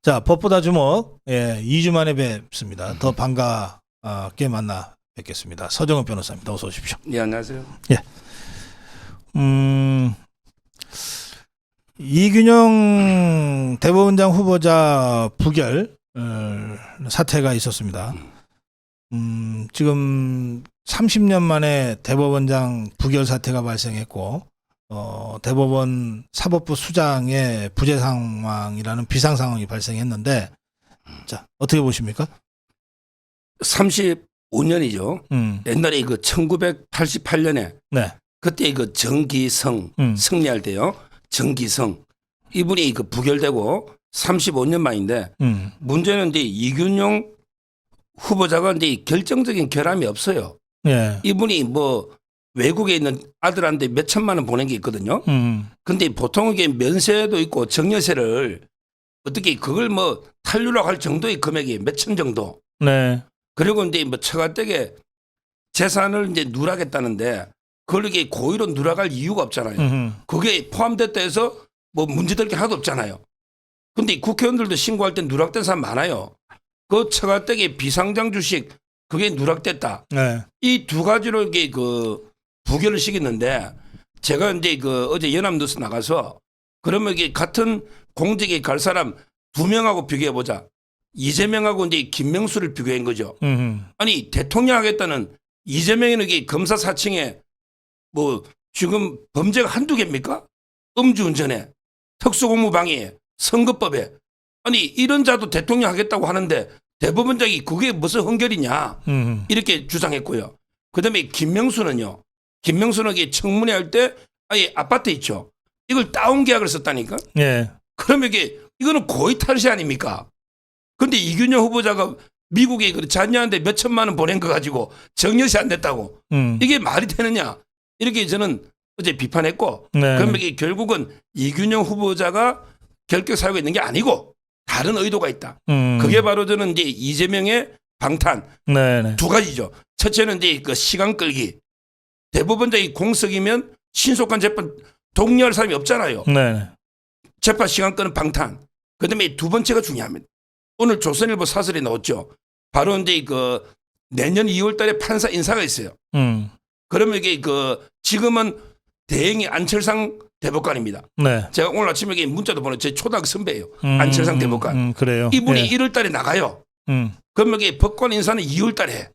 자, 법보다 주목. 예, 2주 만에 뵙습니다. 더 반갑게 만나 뵙겠습니다. 서정은 변호사입니다. 어서 오십시오. 네, 안녕하세요. 예. 이균용 대법원장 후보자 부결 사태가 있었습니다. 지금 30년 만에 대법원장 부결 사태가 발생했고, 대법원 사법부 수장의 부재 상황이라는 비상 상황이 발생했는데, 자, 어떻게 보십니까? 35년이죠. 옛날에 그 1988년에 네. 그때 그 정기성 승리할 때요. 정기성 이분이 그 부결되고 35년 만인데 문제는 이제 이균용 후보자가 이제 결정적인 결함이 없어요. 예. 이분이 뭐 외국에 있는 아들한테 몇 천만 원 보낸 게 있거든요. 근데 보통 이게 면세도 있고 증여세를 어떻게 그걸 뭐 탄류라고 할 정도의 금액이 몇 천 정도. 네. 그리고 이제 뭐 처가댁에 재산을 이제 누락했다는데 그걸 이게 고의로 누락할 이유가 없잖아요. 그게 포함됐다 해서 뭐 문제될 게 하나도 없잖아요. 근데 국회의원들도 신고할 때 누락된 사람 많아요. 그 처가댁의 비상장 주식 그게 누락됐다. 네. 이 두 가지로 이게 그 부결을 시켰는데 제가 이제 그 어제 연합뉴스 나가서 그러면 이게 같은 공직에 갈 사람 2명하고 비교해 보자. 이재명하고 이제 김명수를 비교한 거죠. 아니 대통령 하겠다는 이재명은 이게 검사 사칭에 뭐 지금 범죄가 한두 개입니까? 음주운전에 특수공무방해에 선거법에 아니 이런 자도 대통령 하겠다고 하는데 대법원장이 그게 무슨 헌결이냐 이렇게 주장했고요. 그다음에 김명수는요. 김명수는 이게 청문회 할 때 아예 아파트 있죠. 이걸 다운 계약을 썼다니까. 예. 그러면 이거는 고의 탈시 아닙니까? 근데 이균용 후보자가 미국에 그 자녀한테 몇 천만 원 보낸 거 가지고 정여시 안 냈다고. 이게 말이 되느냐. 이렇게 저는 어제 비판했고. 네. 그러면 이게 결국은 이균용 후보자가 결격 사유가 있는 게 아니고 다른 의도가 있다. 그게 바로 저는 이제 이재명의 방탄. 네네. 두 가지죠. 첫째는 이제 그 시간 끌기. 대법원장이 공석이면 신속한 재판 독려할 사람이 없잖아요. 네네. 재판 시간 끄는 방탄. 그다음에 두 번째가 중요합니다. 오늘 조선일보 사설에 나왔죠. 바로 이제 그 내년 2월 달에 판사 인사가 있어요. 그러면 이게 그 지금은 대행이 안철상 대법관입니다. 네. 제가 오늘 아침에 이게 문자도 보내 제 초등학교 선배예요. 안철상 대법관. 그래요. 이분이 예. 1월 달에 나가요. 그러면 이게 법관 인사는 2월 달에 해.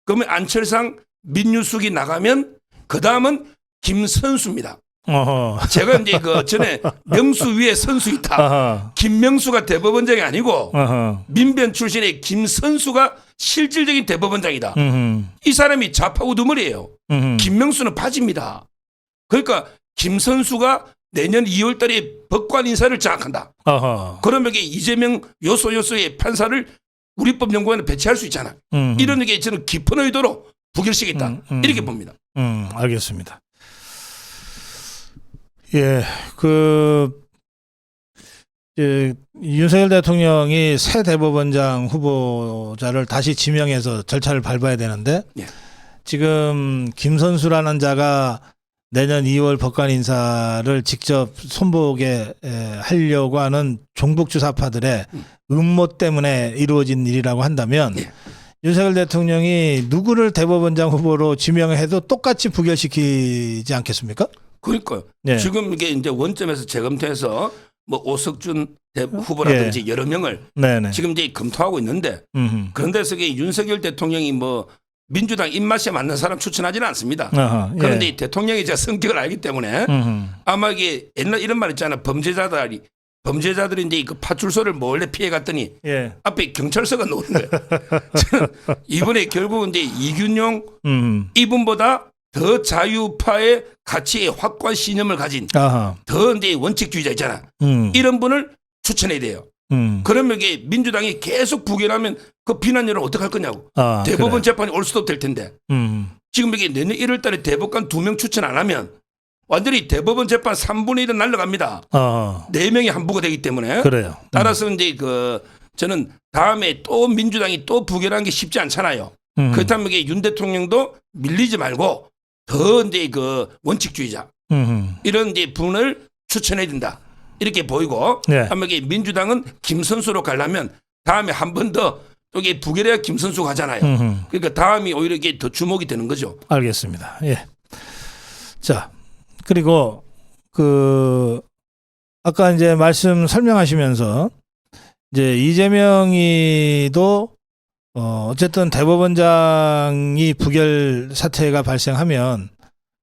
그러면 안철상 민유숙이 나가면 그다음은 김선수입니다. 어허. 제가 이제 그 전에 명수 위에 선수 있다. 아하. 김명수가 대법원장이 아니고 어허. 민변 출신의 김선수가 실질적인 대법원장이다. 이 사람이 좌파 우두머리예요. 김명수는 바지입니다. 그러니까 김선수가 내년 2월 달에 법관 인사를 장악한다. 어허. 그러면 이게 이재명 요소의 판사를 우리 법연구원에 배치할 수 있잖아. 이런 게 저는 깊은 의도로 부결시켰다. 이렇게 봅니다. 알겠습니다. 예, 윤석열 대통령이 새 대법원장 후보자를 다시 지명해서 절차를 밟아야 되는데, 예. 지금 김선수라는 자가 내년 2월 법관 인사를 직접 손보게 하려고 하는 종북주사파들의 음모 때문에 이루어진 일이라고 한다면, 예. 윤석열 대통령이 누구를 대법원장 후보로 지명해도 똑같이 부결시키지 않겠습니까? 그러니까요. 네. 지금 이게 이제 원점에서 재검토해서 뭐 오석준 후보라든지 여러 명을 네네. 지금 이제 검토하고 있는데 그런 데서 윤석열 대통령이 뭐 민주당 입맛에 맞는 사람 추천하지는 않습니다. 아하, 그런데 예. 대통령이 제 성격을 알기 때문에 아마 이게 옛날 이런 말 있잖아. 범죄자들이 이제 그 파출소를 몰래 피해 갔더니 예. 앞에 경찰서가 나오는 거예요. 저는 이번에 결국은 이제 이균용 이분보다 더 자유파의 가치의 확고한 신념을 가진 아하. 더 이제 원칙주의자 있잖아. 이런 분을 추천해야 돼요. 그러면 이게 민주당이 계속 부결하면 그 비난율을 어떻게 할 거냐고. 아, 대법원 그래. 재판이 올 수도 될 텐데. 지금 이게 내년 1월 달에 대법관 2명 추천 안 하면 완전히 대법원 재판 3분의 1은 날라갑니다. 아, 4명이 한부가 되기 때문에. 그래요. 따라서 이제 저는 다음에 또 민주당이 또 부결하는 게 쉽지 않잖아요. 그렇다면 이게 윤 대통령도 밀리지 말고 더 이제 원칙주의자 이런 이제 분을 추천해야 된다. 이렇게 보이고 네. 아마 이게 민주당은 김선수로 가려면 다음에 한 번 더 여기 부결해야 김선수 가잖아요. 그러니까 다음이 오히려 이게 더 주목이 되는 거죠. 알겠습니다. 예. 자, 그리고 그 아까 이제 말씀 설명하시면서 이제 이재명이도 어쨌든 대법원장이 부결 사태가 발생하면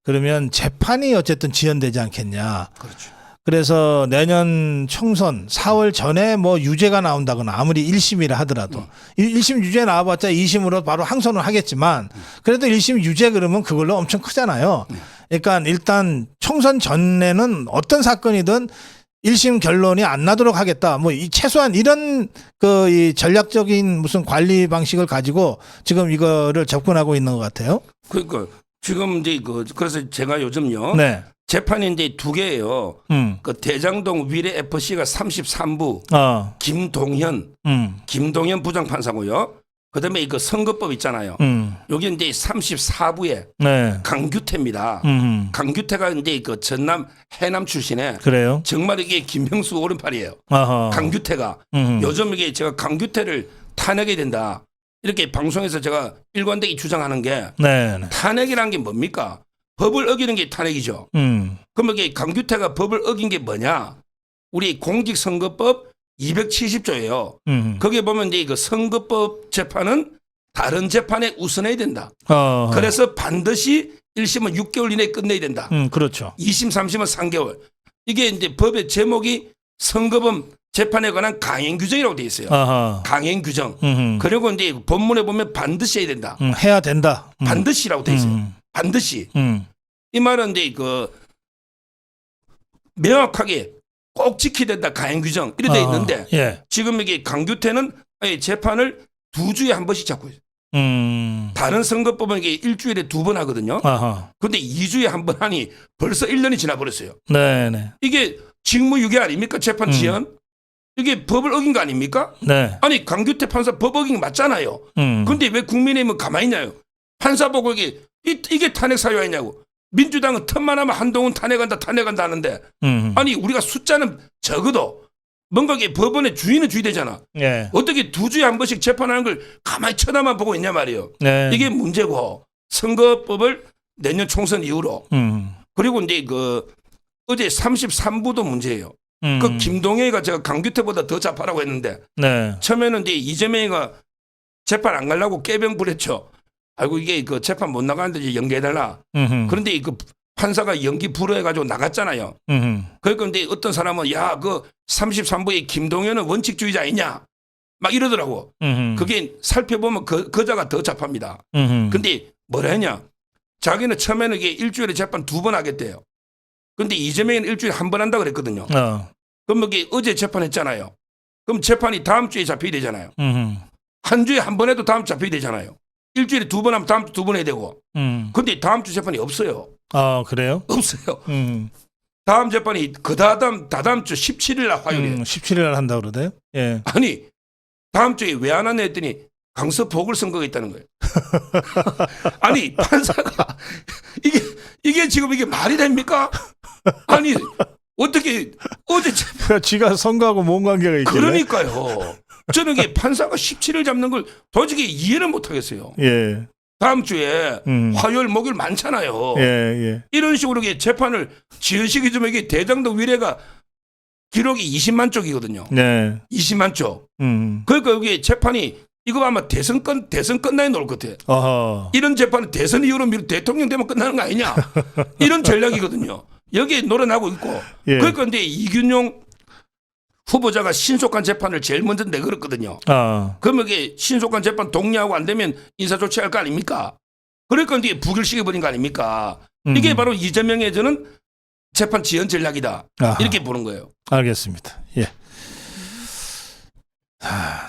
그러면 재판이 어쨌든 지연되지 않겠냐. 그렇죠. 그래서 내년 총선 4월 전에 뭐 유죄가 나온다거나 아무리 1심이라 하더라도 1심 유죄 나와봤자 2심으로 바로 항소는 하겠지만 그래도 1심 유죄 그러면 그걸로 엄청 크잖아요. 그러니까 일단 총선 전에는 어떤 사건이든 1심 결론이 안 나도록 하겠다. 뭐 이 최소한 이런 그 이 전략적인 무슨 관리 방식을 가지고 지금 이거를 접근하고 있는 것 같아요. 그러니까 지금 이제 그래서 제가 요즘요. 네. 재판이 이제 두 개예요. 그 대장동 위례 FC가 33부 김동현 부장판사고요. 그다음에 이거 선거법 있잖아요. 여기 이제 34부에 네. 강규태입니다. 강규태가 이제 그 전남 해남 출신에 그래요. 정말 이게 김형수 오른팔이에요. 아하. 강규태가 요즘 이게 제가 강규태를 탄핵해야 된다. 이렇게 방송에서 제가 일관되게 주장하는 게 네. 탄핵이란 게 뭡니까? 법을 어기는 게 탄핵이죠. 그러면 이게 강규태가 법을 어긴 게 뭐냐? 우리 공직선거법 270조예요. 거기에 보면 이제 그 선거법 재판은 다른 재판에 우선해야 된다. 그래서 반드시 1심은 6개월 이내에 끝내야 된다. 그렇죠. 2심, 3심은 3개월. 이게 이제 법의 제목이 선거법 재판에 관한 강행 규정이라고 되어 있어요. 아하. 강행 규정. 그리고 이제 본문에 보면 반드시 해야 된다. 해야 된다. 반드시라고 되어 있어요. 반드시. 이 말은 이제 명확하게 꼭 지켜야 된다. 가행 규정 이렇게 돼 있는데 예. 지금 이게 강규태는 재판을 2주에 한 번씩 잡고 있어요. 다른 선거법은 이게 일주일에 2번 하거든요. 그런데 2주에 한 번 하니 벌써 1년이 지나버렸어요. 네네. 이게 직무유기 아닙니까? 재판 지연? 이게 법을 어긴 거 아닙니까? 네. 아니 강규태 판사 법 어긴 거 맞잖아요. 그런데 왜 국민의힘은 가만히 있냐요? 판사 보고 이게 탄핵 사유 아니냐고. 민주당은 틈만 하면 한동훈 탄핵한다 하는데 아니 우리가 숫자는 적어도 뭔가 이게 법원의 주인은 주의 되잖아. 예. 어떻게 2주에 한 번씩 재판하는 걸 가만히 쳐다만 보고 있냐 말이에요. 네. 이게 문제고 선거법을 내년 총선 이후로 그리고 이제 어제 33부도 문제예요. 그 김동영이가 제가 강규태보다 더 잡하라고 했는데 네. 처음에는 이제 이재명이가 재판 안 가려고 깨병 부렸죠. 아이고 이게 재판 못 나가는데 이제 연기해달라. 그런데 판사가 연기 불허해가지고 나갔잖아요. 그러니까 근데 어떤 사람은 야 33부의 김동현은 원칙주의자 아니냐 막 이러더라고. 그게 살펴보면 그자가 더 잡합니다. 근데 뭐라 했냐? 자기는 처음에는 이게 일주일에 재판 2번 하겠대요. 근데 이재명은 일주일에 한 번 한다 그랬거든요. 그럼 이게 어제 재판했잖아요. 그럼 재판이 다음 주에 잡혀야 되잖아요. 한 주에 한 번 해도 다음 주 잡혀야 되잖아요. 일주일에 2번 하면 다음 주 2번 해야 되고. 근데 다음 주 재판이 없어요. 아 그래요? 없어요. 다음 재판이 다다음 주 17일 날 화요일에. 17일 날 한다 그러대요? 예. 아니 다음 주에 왜 안 하냐 했더니 강서 보궐선거가 있다는 거예요. 아니 판사가 이게 지금 이게 말이 됩니까? 아니 어떻게 어제 지가 선거하고 뭔 관계가 있길래? 그러니까요. 저는 이게 판사가 17일 잡는 걸 도저히 이해를 못 하겠어요. 예. 다음 주에 화요일 목요일 많잖아요. 예. 이런 식으로 이게 재판을 지연시키 좀 이게 대장동 위례가 기록이 20만 쪽이거든요. 네. 20만 쪽. 그러니까 여기 재판이 이거 아마 대선 끝나야 나올 것 같아. 어허. 이런 재판은 대선 이후로 대통령 되면 끝나는 거 아니냐. 이런 전략이거든요. 여기에 놀아나고 있고. 예. 그러니까 근데 이균용 후보자가 신속한 재판을 제일 먼저 내걸었거든요. 그러면 이게 신속한 재판 독려하고 안 되면 인사조치할 거 아닙니까? 그러니까 이제 부결시켜버린 거 아닙니까? 이게 바로 이재명의 저는 재판 지연 전략이다. 아하. 이렇게 보는 거예요. 알겠습니다. 예.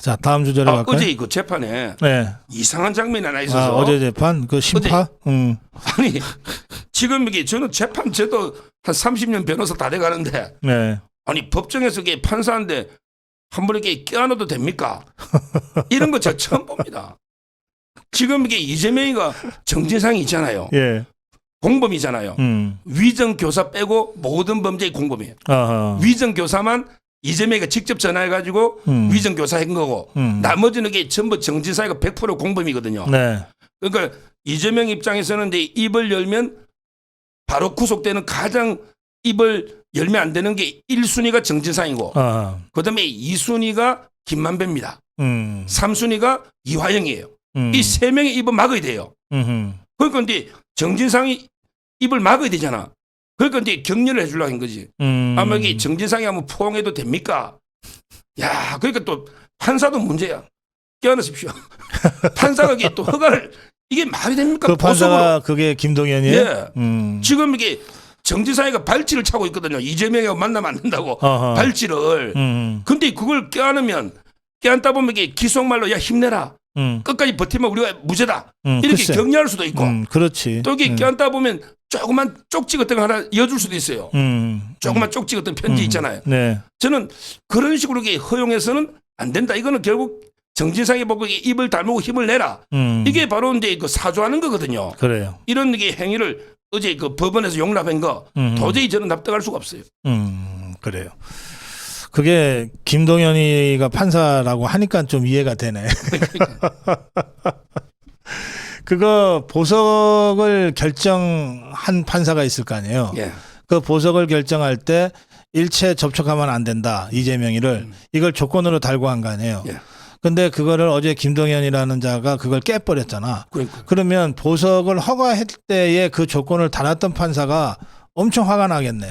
자 다음 주제로 갈까요? 어제 그 재판에 네. 이상한 장면이 하나 있어서 어제 재판 그 심파? 아니 지금 이게 저는 재판 제도 한 30년 변호사 다 돼가는데 네. 아니 법정에서 이게 판사인데 한 번 이렇게 껴안아도 됩니까? 이런 거 제가 처음 봅니다. 지금 이게 이재명이가 정진상이 있잖아요. 예. 공범이잖아요. 위정 교사 빼고 모든 범죄의 공범이에요. 어허. 위정 교사만 이재명이가 직접 전화해가지고 위정 교사 한 거고 나머지는 게 전부 정진상이가 100% 공범이거든요. 네. 그러니까 이재명 입장에서는 이제 입을 열면 바로 구속되는 가장 입을 열면 안 되는 게 1순위가 정진상이고 어허. 그다음에 2순위가 김만배입니다. 3. 3순위가 이화영이에요. 이 세 명의 입을 막아야 돼요. 그러니까 이제 정진상이 입을 막아야 되잖아. 그러니까 이제 격려를 해주려고 한 거지. 아마 이게 정진상이 한번 포옹해도 됩니까? 야, 그러니까 또 판사도 문제야. 껴안으십시오. 판사가 이게 또 허가를 이게 말이 됩니까? 그 판사가 보석으로. 그게 김동연이에요? 예. 지금 이게 정진상이가 발치를 차고 있거든요. 이재명이하고 만나면 안 된다고 어허. 발치를. 근데 그걸 껴안으면 껴안다 보면 이게 기속말로 야 힘내라. 끝까지 버티면 우리가 무죄다. 이렇게 글쎄. 격려할 수도 있고 그렇지. 또 이게 껴안다 보면 조그만 쪽지 같은 거 하나 이어줄 수도 있어요. 조그만 쪽지 같은 편지 있잖아요. 네. 저는 그런 식으로 이게 허용해서는 안 된다. 이거는 결국 정진상이 보고 입을 다물고 힘을 내라. 이게 바로 이제 그 사주하는 거거든요. 그래요. 이런 게 행위를 어제 그 법원에서 용납한 거 도저히 저는 납득할 수가 없어요. 그래요. 그게 김동연이가 판사라고 하니까 좀 이해가 되네. 그거 보석을 결정한 판사가 있을 거 아니에요. 예. 그 보석을 결정할 때 일체 접촉하면 안 된다. 이재명이를 이걸 조건으로 달고 한 거 아니에요. 예. 근데 그거를 어제 김동연이라는 자가 그걸 깨버렸잖아. 그러니까. 그러면 보석을 허가할 때에 그 조건을 달았던 판사가 엄청 화가 나겠네.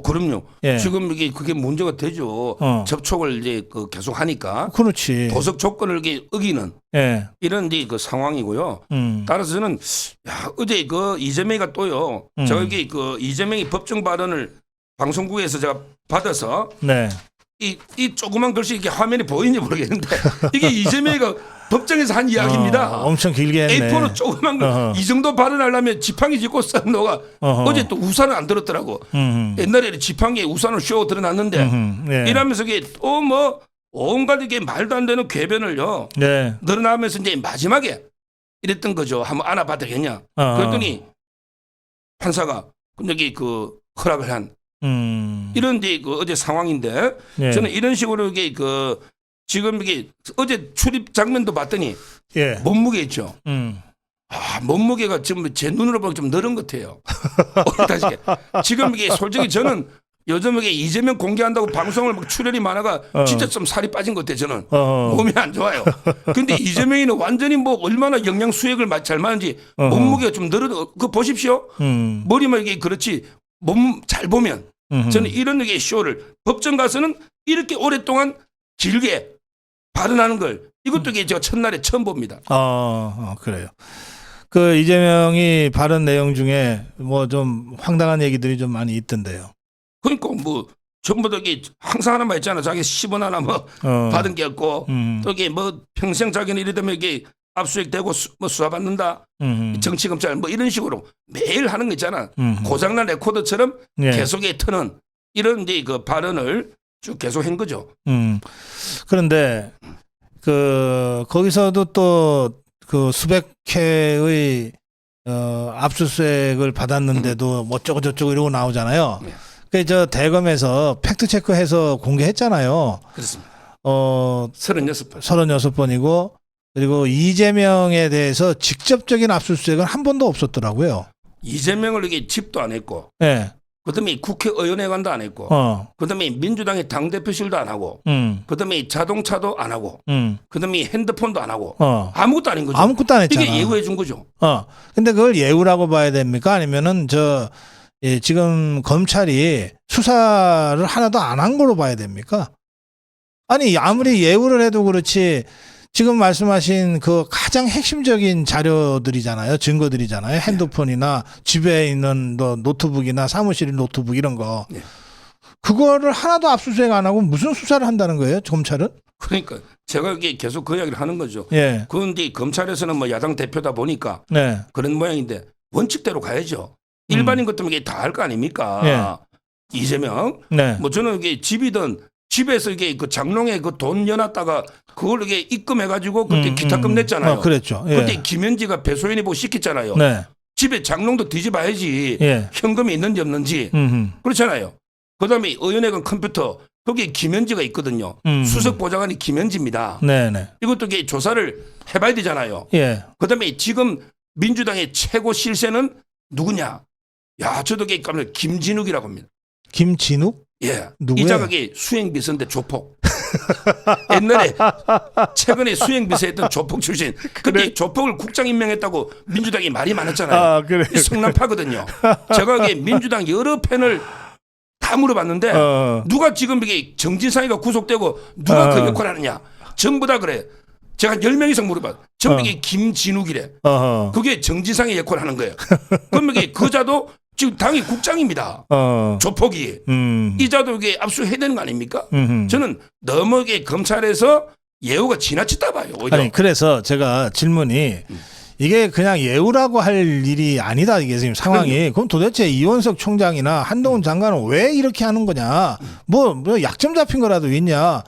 그럼요. 예. 지금 이게 그게 문제가 되죠. 접촉을 이제 그 계속 하니까 그렇지. 보석 조건을 이게 어기는 예. 이런 이제 그 상황이고요. 따라서 저는 어제 그 이재명이가 또요. 제가 이게 그 이재명이 법정 발언을 방송국에서 제가 받아서 네. 이 조그만 글씨 이게 화면이 보이는지 모르겠는데 이게 이재명이가 법정에서 한 이야기입니다. 엄청 길게 했네. A4로 조그만 거 이 정도 발언하려면 지팡이 짚고 싼 너가 어제 또 우산을 안 들었더라고. 옛날에 지팡이에 우산을 쇼 들어놨는데 네. 이러면서 이게 또 뭐 온갖 이게 말도 안 되는 궤변을요. 네. 늘어나면서 이제 마지막에 이랬던 거죠. 한번 안아봐도 되겠냐. 그랬더니 판사가 여기 그 허락을 한 이런 이제 그 어제 상황인데 네. 저는 이런 식으로 이게 그 지금 이게 어제 출입 장면도 봤더니 예. 몸무게 있죠. 몸무게가 지금 제 눈으로 보면 좀 늘은 것 같아요. 다시 지금 이게 솔직히 저는 요즘 이게 이재명 공개한다고 방송을 막 출연이 많아가 진짜 좀 살이 빠진 것 같아요. 저는 몸이 안 좋아요. 근데 이재명이는 완전히 뭐 얼마나 영양 수액을 잘 맞는지 몸무게가 좀 늘어. 그거 보십시오. 머리만 이게 그렇지 몸 잘 보면 저는 이런 게 쇼를 법정 가서는 이렇게 오랫동안 길게 발언하는 걸 이것도 이게 제가 첫날에 처음 봅니다. 그래요. 그 이재명이 발언 내용 중에 뭐 좀 황당한 얘기들이 좀 많이 있던데요. 그러니까 뭐 전부 다 이게 항상 하나만 있잖아. 자기 10원 하나 뭐 받은 게 없고 또 이게 뭐 평생 자기는 이래 되면 이게 압수수색되고 뭐 수사받는다. 정치검찰 뭐 이런 식으로 매일 하는 거 있잖아. 고장난 레코더처럼 예. 계속에 트는 이런 이제 그 발언을 쭉 계속 한 거죠. 그런데 그 거기서도 또 그 수백 회의 압수수색을 받았는데도 뭐 어쩌고 저쩌고 이러고 나오잖아요. 네. 그 저 대검에서 팩트 체크해서 공개했잖아요. 그렇습니다. 36번. 36번. 36번이고 그리고 이재명에 대해서 직접적인 압수수색은 한 번도 없었더라고요. 이재명을 이게 집도 안 했고 네. 그다음에 국회의원회관도 안 했고 그다음에 민주당의 당대표실도 안 하고 그다음에 자동차도 안 하고 그다음에 핸드폰도 안 하고 아무것도 아닌 거죠. 아무것도 안 했잖아. 이게 예우해 준 거죠. 근데 그걸 예우라고 봐야 됩니까? 아니면은 지금 검찰이 수사를 하나도 안 한 걸로 봐야 됩니까? 아니 아무리 예우를 해도 그렇지 지금 말씀하신 그 가장 핵심적인 자료들이잖아요. 증거들이잖아요. 핸드폰이나 집에 있는 노트북이나 사무실 노트북 이런 거. 네. 그거를 하나도 압수수색 안 하고 무슨 수사를 한다는 거예요? 검찰은? 그러니까 제가 이게 계속 그 이야기를 하는 거죠. 예. 그런데 검찰에서는 뭐 야당 대표다 보니까 네. 그런 모양인데 원칙대로 가야죠. 일반인 같으면 이게 다 할 거 아닙니까? 예. 이재명. 네. 뭐 저는 이게 집이든 집에서 이게 그 장롱에 그 돈 넣어놨다가 그걸 이게 입금해가지고 그때 기타금 냈잖아요. 그랬죠. 예. 그때 김현지가 배소연이 보고 시켰잖아요. 네. 집에 장롱도 뒤집어야지 예. 현금이 있는지 없는지 그렇잖아요. 그다음에 의원회관 컴퓨터 거기에 김현지가 있거든요. 수석 보좌관이 김현지입니다. 네네. 이것도 이게 조사를 해봐야 되잖아요. 예. 그다음에 지금 민주당의 최고 실세는 누구냐? 야, 저도 이게 깜짝 김진욱이라고 합니다. 김진욱? 예, 누구예요? 이 자격이 수행비서인데 조폭. 옛날에 최근에 수행비서했던 조폭 출신. 근데 조폭을 국장 임명했다고 민주당이 말이 많았잖아요. 아, 그래. 이 성남파거든요. 제가 이게 민주당 여러 팬을 다 물어봤는데 누가 지금 이게 정진상이가 구속되고 누가 그 역할을 하느냐. 전부 다 그래. 제가 10명 이상 물어봤어요. 전부 이게 김진욱이래. 그게 정진상의 역할을 하는 거예요. 그러면 이게 그자도 지금 당이 국장입니다. 조폭이. 이자도 이게 압수해야 되는 거 아닙니까? 저는 너무 이게 검찰에서 예우가 지나쳤다 봐요. 오히려. 아니 그래서 제가 질문이 이게 그냥 예우라고 할 일이 아니다 이게 지금 상황이. 그럼 도대체 이원석 총장이나 한동훈 장관은 왜 이렇게 하는 거냐? 뭐 약점 잡힌 거라도 있냐?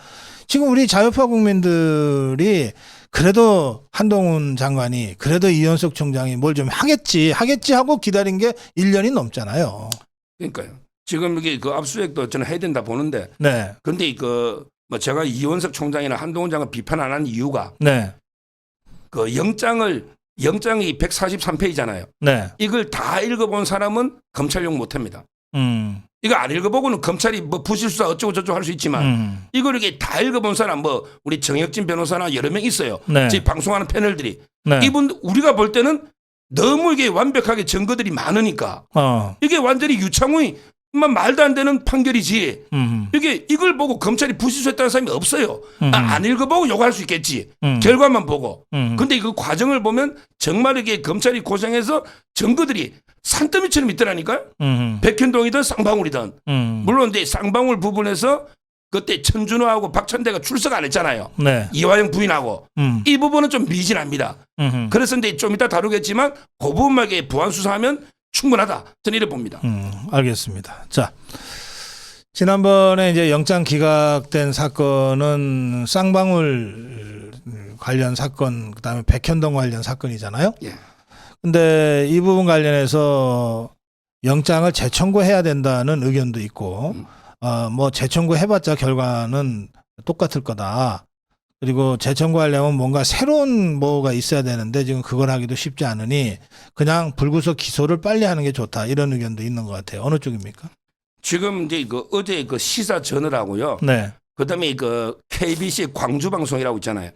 지금 우리 자유파 국민들이 그래도 한동훈 장관이 그래도 이원석 총장이 뭘 좀 하겠지 하고 기다린 게 1년이 넘잖아요. 그러니까요. 지금 이게 그 압수수색도 저는 해야 된다 보는데. 네. 근데 그 뭐 제가 이원석 총장이나 한동훈 장관 비판 안 하는 이유가 네. 그 영장이 143페이지잖아요. 네. 이걸 다 읽어본 사람은 검찰용 못합니다. 이거 안 읽어보고는 검찰이 뭐 부실수사 어쩌고 저쩌고 할 수 있지만 이걸 이렇게 다 읽어본 사람 뭐 우리 정혁진 변호사나 여러 명 있어요. 네. 저희 방송하는 패널들이. 네. 이분 우리가 볼 때는 너무 이게 완벽하게 증거들이 많으니까 이게 완전히 유창훈이 말도 안 되는 판결이지. 이게 이걸 보고 검찰이 부실수했다는 사람이 없어요. 안 읽어보고 욕할 수 있겠지. 결과만 보고. 근데 그 과정을 보면 정말 이게 검찰이 고생해서 증거들이 산더미처럼 있더라니까요. 백현동이든 쌍방울이든. 물론 근데 쌍방울 부분에서 그때 천준호하고 박찬대가 출석 안 했잖아요. 네. 이화영 부인하고. 이 부분은 좀 미진합니다. 그래서 근데 좀 이따 다루겠지만 그 부분만 보완 수사하면 충분하다. 저는 이래 봅니다. 알겠습니다. 자, 지난번에 이제 영장 기각된 사건은 쌍방울 관련 사건, 그다음에 백현동 관련 사건이잖아요. 예. 근데 이 부분 관련해서 영장을 재청구해야 된다는 의견도 있고, 뭐 재청구해봤자 결과는 똑같을 거다. 그리고 재청구하려면 뭔가 새로운 뭐가 있어야 되는데 지금 그걸 하기도 쉽지 않으니 그냥 불구속 기소를 빨리 하는 게 좋다. 이런 의견도 있는 것 같아요. 어느 쪽입니까? 지금 이제 그 어제 그 시사 전을하고요. 네. 그다음에 그 KBC 광주 방송이라고 있잖아요.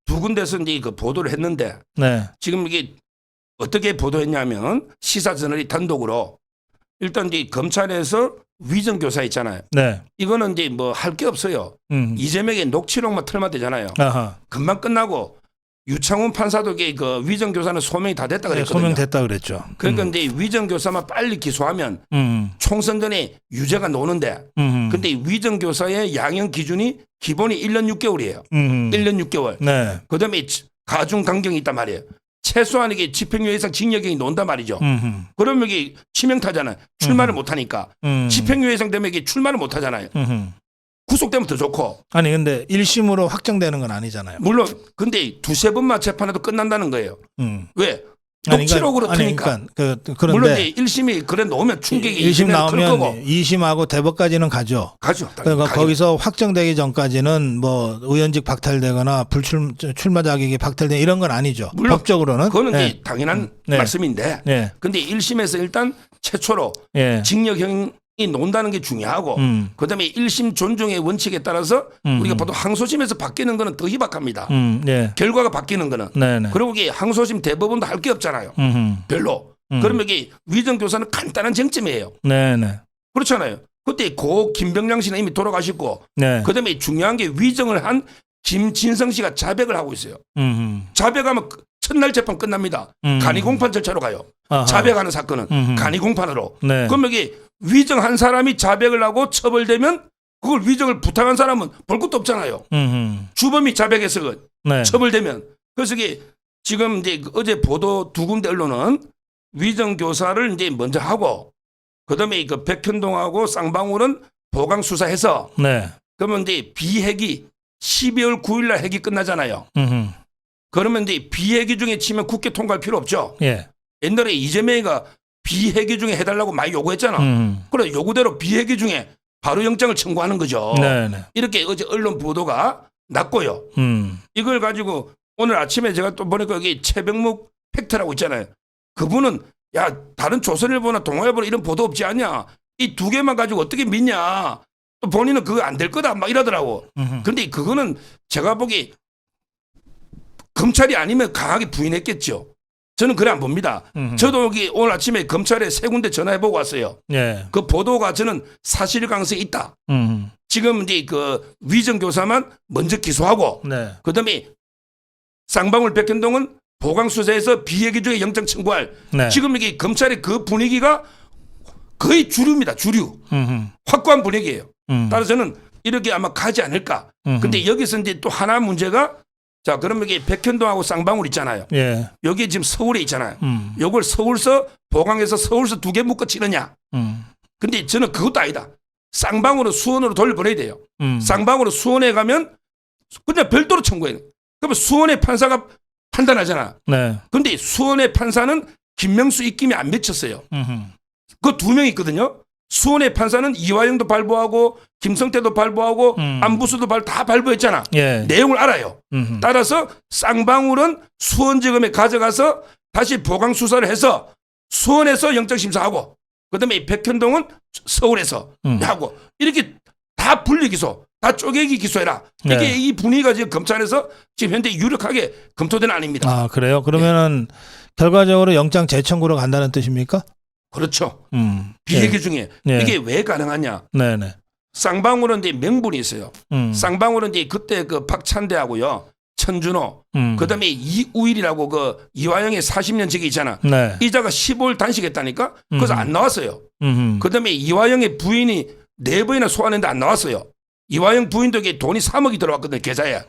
두 군데서 이제 그 보도를 했는데 네. 지금 이게 어떻게 보도했냐면 시사 저널이 단독으로 일단 이제 검찰에서 위정 교사 있잖아요. 네. 이거는 이제 뭐 할 게 없어요. 이재명의 녹취록만 틀면 되잖아요. 아하. 금방 끝나고 유창훈 판사도 그 위정 교사는 소명이 다 됐다 네, 그랬거든요. 소명됐다 그랬죠. 그러니까 이제 위정 교사만 빨리 기소하면 총선 전에 유죄가 노는데 근데 이 위정 교사의 양형 기준이 기본이 1년 6개월이에요. 1년 6개월. 네. 그다음에 가중 강경이 있단 말이에요. 최소한 이게 집행유예 이상 징역이 논단 말이죠. 그러면 이게 치명타잖아요. 출마를 못 하니까. 집행유예 이상 되면 이게 출마를 못 하잖아요. 구속되면 더 좋고. 아니 근데 1심으로 확정되는 건 아니잖아요. 물론 근데 두세 번만 재판해도 끝난다는 거예요. 왜? 아니, 녹취록으로 트니까. 그런데 물론 이제 1심이 그래 놓으면 충격이 1심 클 나오면 거고. 2심하고 대법까지는 가죠. 가죠. 그러니까 가죠. 거기서 확정되기 전까지는 뭐 의원직 박탈되거나 출마 자격이 박탈되는 이런 건 아니죠. 물론 법적으로는. 그거는 네. 이제 당연한 네. 말씀인데. 네. 근데 1심에서 일단 최초로 예. 징역형이 논다는 게 중요하고 그다음에 1심 존중의 원칙에 따라서 우리가 보통 항소심에서 바뀌는 거는 더 희박합니다. 네. 결과가 바뀌는 거는. 네네. 그리고 이게 항소심 대법원도 할 게 없잖아요. 별로. 그러면 이게 위정교사는 간단한 쟁점이에요. 네네. 그렇잖아요. 그때 고 김병량 씨는 이미 돌아가셨고 네. 그다음에 중요한 게 위정을 한 김진성 씨가 자백을 하고 있어요. 자백하면 첫날 재판 끝납니다. 간이공판 절차로 가요. 아하. 자백하는 사건은 간이공판으로. 네. 그럼 여기 위정한 사람이 자백을 하고 처벌되면 그걸 위정을 부탁한 사람은 볼 것도 없잖아요. 주범이 자백해서 네. 처벌되면. 그래서 이게 지금 이제 어제 보도 두 군데 언론은 위정 교사를 이제 먼저 하고 그다음에 그 백현동하고 쌍방울은 보강 수사해서 네. 그러면 이제 비핵이 12월 9일 날 핵이 끝나잖아요. 그러면 이제 비핵이 중에 치면 국회 통과할 필요 없죠. 예. 옛날에 이재명이가 비회기 중에 해달라고 많이 요구했잖아. 그래 요구대로 비회기 중에 바로 영장을 청구하는 거죠. 네네. 이렇게 어제 언론 보도가 났고요. 이걸 가지고 오늘 아침에 제가 또 보니까 여기 최병묵 팩트라고 있잖아요. 그분은 야 다른 조선일보나 동아일보나 이런 보도 없지 않냐. 이 두 개만 가지고 어떻게 믿냐. 또 본인은 그거 안 될 거다 막 이러더라고. 그런데 그거는 제가 보기 검찰이 아니면 강하게 부인했겠죠. 저는 그래 안 봅니다. 저도 여기 오늘 아침에 검찰에 세 군데 전화해보고 왔어요. 예. 그 보도가 저는 사실 가능성이 있다. 지금 이제 그 위정 교사만 먼저 기소하고 네. 그다음에 쌍방울 백현동은 보강수사에서 비회기 중에 영장 청구할 네. 지금 이게 검찰의 그 분위기가 거의 주류입니다. 주류. 확고한 분위기예요. 따라서 저는 이렇게 아마 가지 않을까. 근데 여기서 이제 또 하나 문제가 자 그러면 이게 백현동하고 쌍방울 있잖아요. 예. 여기 지금 서울에 있잖아요. 요걸 서울서 보강해서 서울서 두 개 묶어 치느냐. 근데 저는 그것도 아니다. 쌍방울은 수원으로 돌려보내야 돼요. 쌍방울은 수원에 가면 그냥 별도로 청구해요. 그러면 수원의 판사가 판단하잖아. 네. 근데 수원의 판사는 김명수 입김이 안 맺혔어요. 그 두 명 있거든요. 수원의 판사는 이화영도 발부하고 김성태도 발부하고 안부수도 다 발부했잖아. 예. 내용을 알아요. 따라서 쌍방울은 수원지검에 가져가서 다시 보강 수사를 해서 수원에서 영장심사하고 그다음에 백현동은 서울에서 하고 이렇게 다 분리 기소, 다 쪼개기 기소해라. 이게 네. 예. 이 분위기가 지금 검찰에서 지금 현재 유력하게 검토되는 안입니다. 아 그래요? 그러면은 결과적으로 영장 재청구로 간다는 뜻입니까? 그렇죠. 예. 비회기 중에 네. 이게 왜 가능하냐? 네네. 쌍방울은 이제 명분이 있어요. 쌍방울은 이제 그때 그 박찬대하고요, 천준호, 그다음에 이우일이라고 그 이화영의 40년 직이 있잖아. 네. 이자가 15일 단식했다니까. 그래서 안 나왔어요. 음. 그다음에 이화영의 부인이 4번이나 소환했는데 안 나왔어요. 이화영 부인도 이게 돈이 3억이 들어왔거든요, 계좌에.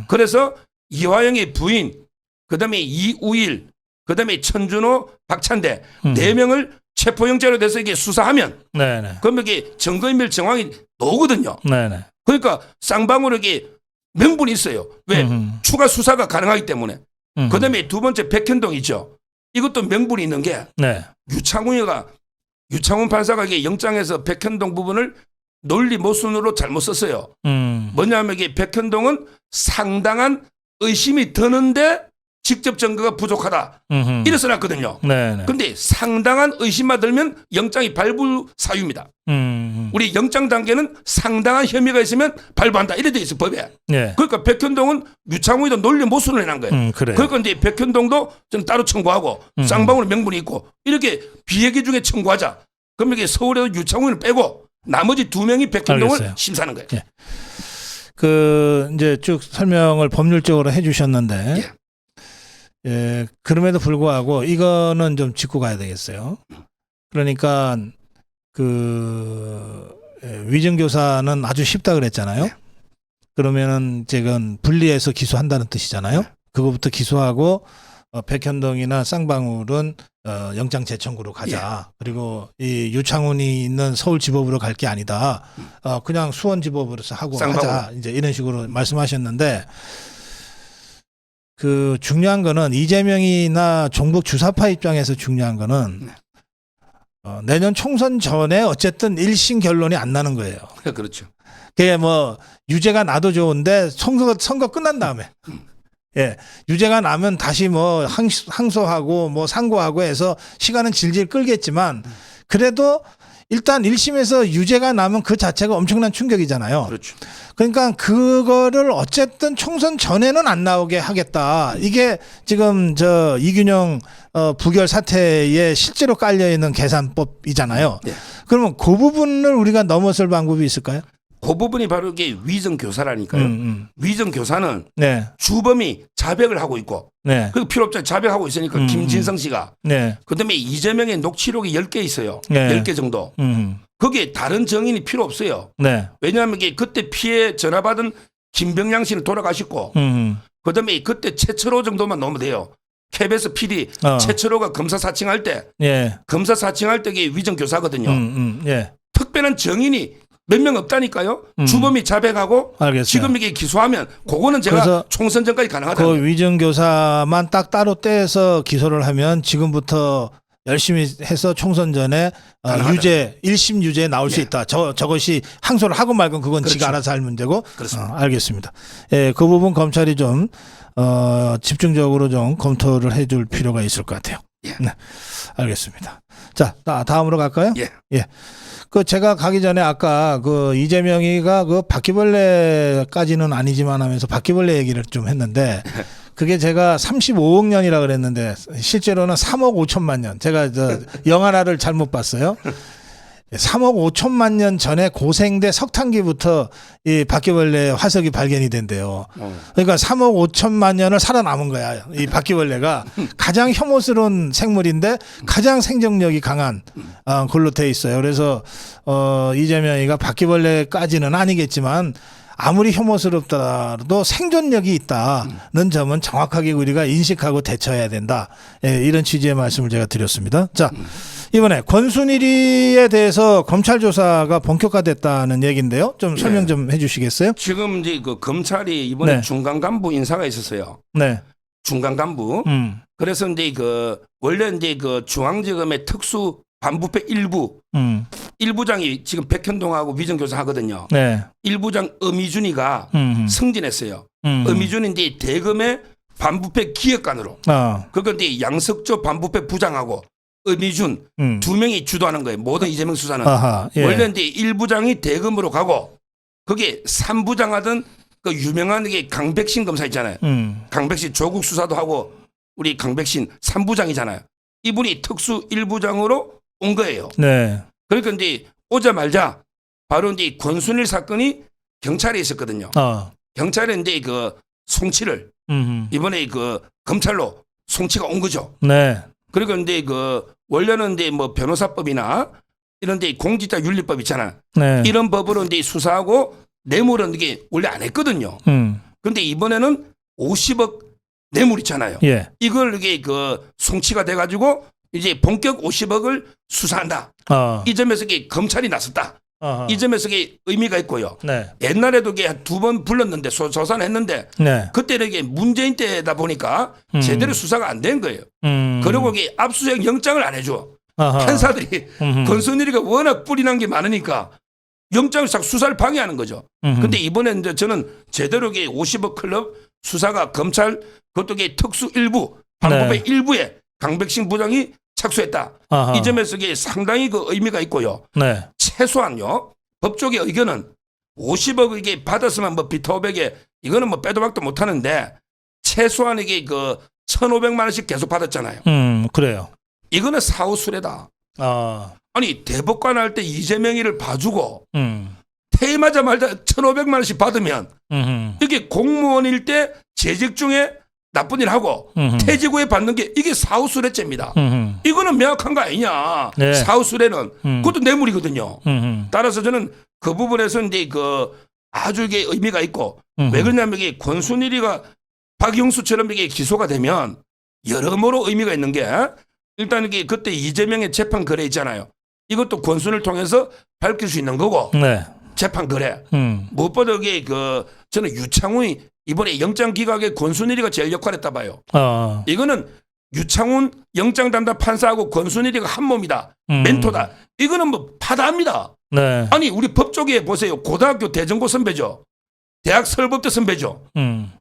그래서 이화영의 부인, 그다음에 이우일, 그다음에 천준호, 박찬대 4명을 체포영장으로 돼서 이게 수사하면 네네. 그러면 이게 증거인멸 정황이 나오거든요. 네네. 그러니까 쌍방울에게 명분이 있어요. 왜? 추가 수사가 가능하기 때문에. 그다음에 두 번째 백현동 있죠. 이것도 명분이 있는 게 네. 유창훈 판사가 이게 영장에서 백현동 부분을 논리 모순으로 잘못 썼어요. 뭐냐면 이게 백현동은 상당한 의심이 드는데 직접 증거가 부족하다. 이래 써놨거든요. 네네. 근데 상당한 의심만 들면 영장이 발부 사유입니다. 우리 영장 단계는 상당한 혐의가 있으면 발부한다. 이래 돼 있어 법에. 네. 그러니까 백현동은 유창훈이도 논리 모순을 해놓은 거예요. 그래요. 그러니까 이제 백현동도 저는 따로 청구하고 쌍방울 명분이 있고 이렇게 비회기 중에 청구하자. 그럼 이게 서울에서 유창훈을 빼고 나머지 2명이 백현동을 알겠어요. 심사하는 거예요. 예. 그 이제 쭉 설명을 법률적으로 해주셨는데, 예, 그럼에도 불구하고 이거는 좀 짚고 가야 되겠어요. 그러니까 그 위증교사는 아주 쉽다 그랬잖아요. 네. 그러면은 제건 분리해서 기소한다는 뜻이잖아요. 그거부터 기소하고 백현동이나 쌍방울은 영장 재청구로 가자. 그리고 이 유창훈이 있는 서울지법으로 갈 게 아니다. 그냥 수원지법으로서 하고 쌍방울. 하자. 이제 이런 식으로 말씀하셨는데 그 중요한 거는 이재명이나 종북 주사파 입장에서 중요한 거는 내년 총선 전에 어쨌든 1심 결론이 안 나는 거예요. 그렇죠. 그게 뭐 유죄가 나도 좋은데 선거 끝난 다음에 예, 유죄가 나면 다시 뭐 항소하고 뭐 상고하고 해서 시간은 질질 끌겠지만 그래도 일단 1심에서 유죄가 나면 그 자체가 엄청난 충격이잖아요. 그렇죠. 그러니까 그거를 어쨌든 총선 전에는 안 나오게 하겠다. 이게 지금 저 이균영 부결 사태에 실제로 깔려 있는 계산법이잖아요. 네. 그러면 그 부분을 우리가 넘어설 방법이 있을까요? 그 부분이 바로 이게 위정 교사라니까요. 위정 교사는 네, 주범이 자백을 하고 있고 네, 그 필요 없잖아요. 자백하고 있으니까 김진성 씨가 네, 그다음에 이재명의 녹취록이 10개 있어요. 네. 10개 정도. 거기에 다른 증인이 필요 없어요. 네, 왜냐하면 이게 그때 피해 전화 받은 김병양 씨는 돌아가셨고 그다음에 그때 최철호 정도만 넣으면 돼요. KBS PD 최철호가 검사 사칭할 때 예, 검사 사칭할 때 이게 위정 교사거든요. 예, 특별한 증인이 몇 명 없다니까요. 주범이 자백하고 알겠어요. 지금 이게 기소하면 그거는 제가 그래서 총선 전까지 가능하다. 그 위증교사만 딱 따로 떼서 기소를 하면 지금부터 열심히 해서 총선 전에 가능하다. 유죄 1심 유죄에 나올 수 예. 있다. 저것이 항소를 하고 말건 그건 그렇죠. 지가 알아서 할 문제고. 그렇습니다. 알겠습니다. 예, 그 부분 검찰이 좀 집중적으로 좀 검토를 해줄 필요가 있을 것 같아요. 예. 네, 알겠습니다. 자, 다음으로 갈까요? 예. 예. 그 제가 가기 전에 아까 그 이재명이가 그 바퀴벌레까지는 아니지만 하면서 바퀴벌레 얘기를 좀 했는데 그게 제가 35억 년이라 그랬는데 실제로는 3억 5천만 년. 제가 영하라를 잘못 봤어요. 3억 5천만 년 전에 고생대 석탄기부터 이 바퀴벌레 화석이 발견이 된대요. 그러니까 3억 5천만 년을 살아남은 거야. 이 바퀴벌레가 가장 혐오스러운 생물인데 가장 생존력이 강한 걸로 돼 있어요. 그래서 이재명이가 바퀴벌레까지는 아니겠지만 아무리 혐오스럽더라도 생존력이 있다는 점은 정확하게 우리가 인식하고 대처해야 된다. 예, 이런 취지의 말씀을 제가 드렸습니다. 자, 이번에 권순일이에 대해서 검찰 조사가 본격화됐다는 얘기인데요. 좀 설명 좀 해주시겠어요? 지금 이제 그 검찰이 이번에 네. 중간 간부 인사가 있었어요. 네. 중간 간부. 그래서 이제 그 원래 이제 그 중앙지검의 특수 반부패 일부장이 지금 백현동하고 위정교사 하거든요. 네. 일부장 엄희준이가 승진했어요. 엄희준이 이제 대검의 반부패 기획관으로. 그건 이제 양석조 반부패 부장하고 엄희준 두 명이 주도하는 거예요. 모든 이재명 수사는. 아하, 예. 원래 이제 일부장이 대검으로 가고 거기에 3부장 하던 그 유명한 게 강백신 검사 있잖아요. 강백신 조국 수사도 하고 우리 강백신 3부장이잖아요. 이분이 특수 1부장으로 온 거예요. 네. 그러니까 이제 오자마자 바로 이제 권순일 사건이 경찰에 있었거든요. 경찰에 이제 그 송치를 이번에 그 검찰로 송치가 온 거죠. 네. 그리고 이제 그 원래는 이제 뭐 변호사법이나 이런 데 공직자 윤리법 있잖아요. 네. 이런 법으로 이제 수사하고 뇌물은 이게 원래 안 했거든요. 근데 이번에는 50억 뇌물 있잖아요. 예. 이걸 이게 그 송치가 돼가지고 이제 본격 50억을 수사한다. 이 점에서 이게 검찰이 나섰다. 이 점에서 이게 의미가 있고요. 네. 옛날에도 이게 두 번 불렀는데 조사는 했는데 네. 그때는 이게 문재인 때다 보니까 제대로 수사가 안 된 거예요. 그리고 이게 압수수색 영장을 안 해줘. 판사들이 권순일이가 워낙 뿌리 난 게 많으니까 영장을 싹 수사를 방해하는 거죠. 근데 이번에 이제 저는 제대로 이게 50억 클럽 수사가 검찰 그것도 이게 특수 일부 반부패 일부에 강백신 부장이 착수했다. 이 점에서 이게 상당히 그 의미가 있고요. 네. 최소한요 법조계 의견은 50억 이게 받았으면 뭐 비토백에 이거는 뭐 빼도 박도 못 하는데 최소한 이게 그 1,500만 원씩 계속 받았잖아요. 그래요. 이거는 사후수레다. 아니 대법관 할 때 이재명이를 봐주고 퇴임하자마자 1,500만 원씩 받으면 이게 공무원일 때 재직 중에 나쁜 일 하고 퇴직 후에 받는 게 이게 사후수레죄입니다. 이거는 명확한 거 아니냐. 네. 사후수레는 그것도 뇌물이거든요. 따라서 저는 그 부분에서 이제 그 아주 이게 의미가 있고 왜 그러냐면 이게 권순일이가 박영수처럼 이게 기소가 되면 여러모로 의미가 있는 게 일단 이게 그때 이재명의 재판 거래 있잖아요. 이것도 권순을 통해서 밝힐 수 있는 거고 네. 재판 거래 무엇보다 이게 그 저는 유창훈이 이번에 영장 기각에 권순일이가 제일 역할했다 봐요. 이거는 유창훈 영장 담당 판사하고 권순일이가 한 몸이다. 멘토다. 이거는 뭐 파다합니다. 네. 아니 우리 법조계에 보세요. 고등학교 대전고 선배죠. 대학 설법대 선배죠.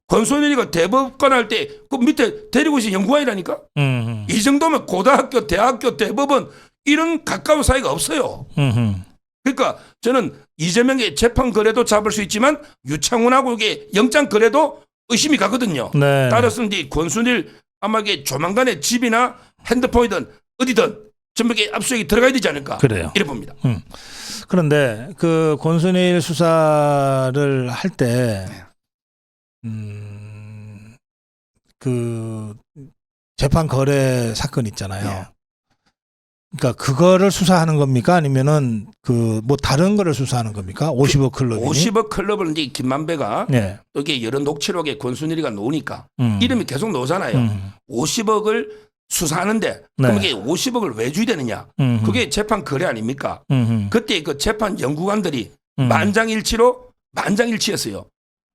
권순일이가 대법관 할 때 그 밑에 데리고 있는 연구원이라니까. 이 정도면 고등학교, 대학교, 대법원 이런 가까운 사이가 없어요. 그러니까 저는 이재명의 재판 거래도 잡을 수 있지만 유창훈하고 이게 영장 거래도 의심이 가거든요. 네. 따라서 이제 권순일 아마 이게 조만간에 집이나 핸드폰이든 어디든 전부 이게 압수수색이 들어가야 되지 않을까. 그래요. 이래 봅니다. 그런데 그 권순일 수사를 할 때 그 재판 거래 사건 있잖아요. 네. 그러니까 그거를 수사하는 겁니까? 아니면은 그 뭐 다른 거를 수사하는 겁니까? 50억 클럽이. 50억 클럽을 이제 김만배가 네. 또 이게 여러 녹취록에 권순일이가 놓으니까 이름이 계속 나오잖아요. 50억을 수사하는데 그럼 이게 50억을 왜 줘야 되느냐? 그게 재판 거래 아닙니까? 그때 그 재판 연구관들이 만장일치로 만장일치였어요.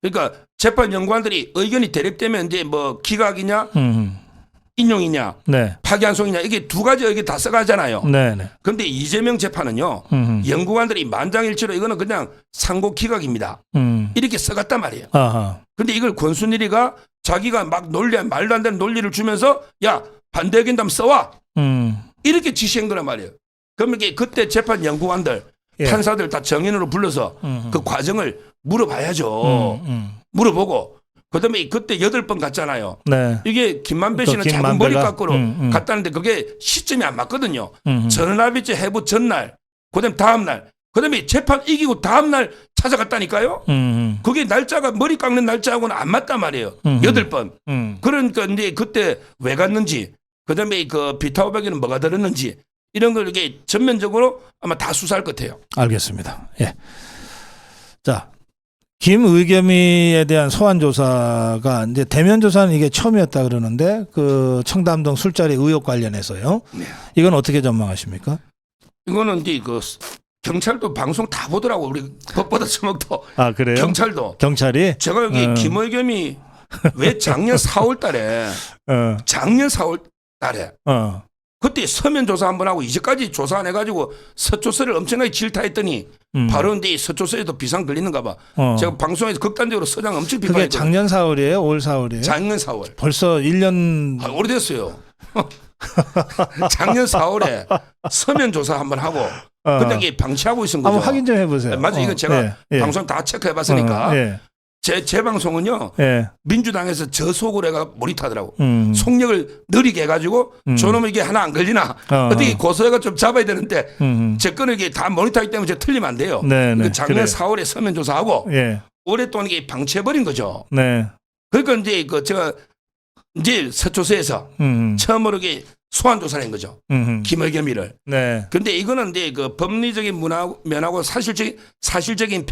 그러니까 재판 연구관들이 의견이 대립되면 이제 뭐 기각이냐 인용이냐 네. 파기환송이냐 이게 두 가지 의견 다 써가잖아요. 네. 네. 그런데 이재명 재판은요. 연구관들이 만장일치로 이거는 그냥 상고 기각입니다. 이렇게 써갔단 말이에요. 아하. 근데 이걸 권순일이가 자기가 막 논리 말도 안 되는 논리를 주면서 야 반대 의견 좀 써와 이렇게 지시한 거란 말이에요. 그러면 이게 그때 재판 연구관들 예. 판사들 다 정인으로 불러서 그 과정을 물어봐야죠. 물어보고 그다음에 그때 8번 갔잖아요. 네. 이게 김만배 또 씨는 자꾸 김만배가? 머리 깎으로 갔다는데 그게 시점이 안 맞거든요. 전원합의체 해부 전날, 그다음 다음날, 그다음에 재판 이기고 다음날 찾아갔다니까요. 그게 날짜가 머리 깎는 날짜하고는 안 맞단 말이에요. 8번. 그러니까 이제 그때 왜 갔는지, 그다음에 그 비타오백에는 뭐가 들었는지 이런 걸 이게 전면적으로 아마 다 수사할 것 같아요. 알겠습니다. 예. 자, 김의겸이에 대한 소환 조사가 이제 대면 조사는 이게 처음이었다 그러는데 그 청담동 술자리 의혹 관련해서요. 네. 이건 어떻게 전망하십니까? 이거는 이제 그 경찰도 방송 다 보더라고. 우리 법보다 처먹도 아, 그래요? 경찰도. 경찰이 제가 여기 김의겸이 왜 작년 4월 달에 그때 서면 조사 한번 하고 이제까지 조사 안 해가지고 서초서를 엄청나게 질타했더니 바로 이제 서초서에도 비상 걸리는가 봐. 제가 방송에서 극단적으로 서장 엄청 그게 비판했거든요. 작년 4월이에요? 올 4월이에요? 작년 4월. 벌써 1년 오래됐어요. 작년 4월에 서면 조사 한번 하고 근데 이게 방치하고 있은 거죠. 한번 확인 좀 해보세요. 맞아, 이거 제가 예. 방송 다 체크해봤으니까 예. 제 방송은요. 예. 민주당에서 저속으로 해가 몰입하더라고. 속력을 느리게 해가지고 저놈 이게 하나 안 걸리나 어떻게 고소해가 좀 잡아야 되는데 제 거는 이게 다 모니터하기 때문에 제가 틀리면 안 돼요. 네, 네. 작년 그래요. 4월에 서면 조사하고 예. 오랫동안 이게 방치해버린 거죠. 네. 그러니까 이제 그 제가 이제 서초서에서 처음으로 이게 소환 조사를 한 거죠. 김의겸이를. 네. 근데 이거는 이제 그 법리적인 면하고 사실적인